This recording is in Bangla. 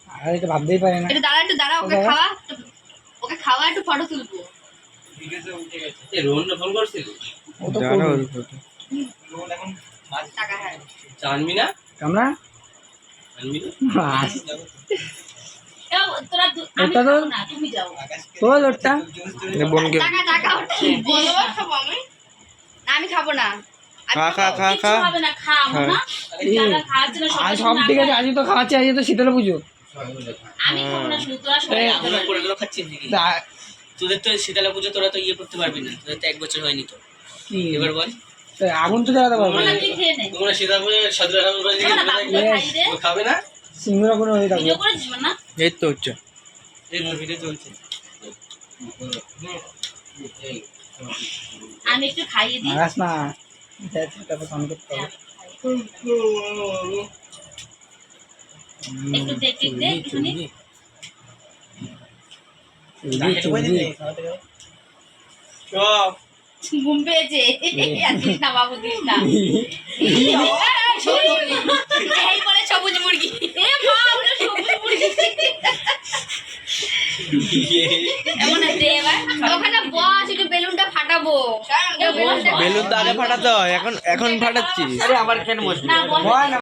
আর এটা ভাবতেই পারে না। একটু দাঁড়া ওকে খাওয়া একটু ফটো তুলবো। রোহন ফোন করছিল ও তো করবে। রোহন এখন টাকা হ্যাঁ জানবি না আমরা জানবি ওটা তো তুমি যাও তোর ওটা বোনকে টাকা বলো খাবো আমি না আমি খাবো না খা হবে না খাবো না খাওয়ার জন্য আর সব ঠিক আছে, আজকে তো খাওয়াচ্ছি, আজকে তো শীতলা পুজো। আমি খাবো না শুধু তোরা সবাই তোরা করে গেলো খাচ্ছিস নাকি তা- তোদের তো শীতলা পুজো তোরা তো ইয়ে করতে পারবি না তোদের তো 1 বছর হয়নি তো কি এবার বল তা আগুন তো জ্বালাতে পারবো না। তুই খেয়ে নে তোমরা শীতলা পুজো সাজরা রাম করে না, বাবুকে খাইয়ে দে। খাবে না সিঙ্গুরা কোনো হয়ে থাকবে। ভিডিও করেছিস না এই তো হচ্ছে এই তো ভিডিও চলছে আমি একটু খাইয়ে দিই মারাস না, দেখ তারপর ফোন করতে হবে। একটু দেখে দে একটুখানি সব ঘুম পেয়েছে আর দিস না বাবু দিস না এই বলে সবুজ মুরগি এ মা ওটা সবুজ মুরগি এমন দে এবার ওখানে বস একটু বেলুনটা ফাটাবো বেলুন তো আগে ফাটাতে হয়, এখন ফাটাচ্ছিস। আরে আমার কেন বসবি না বস হয় না।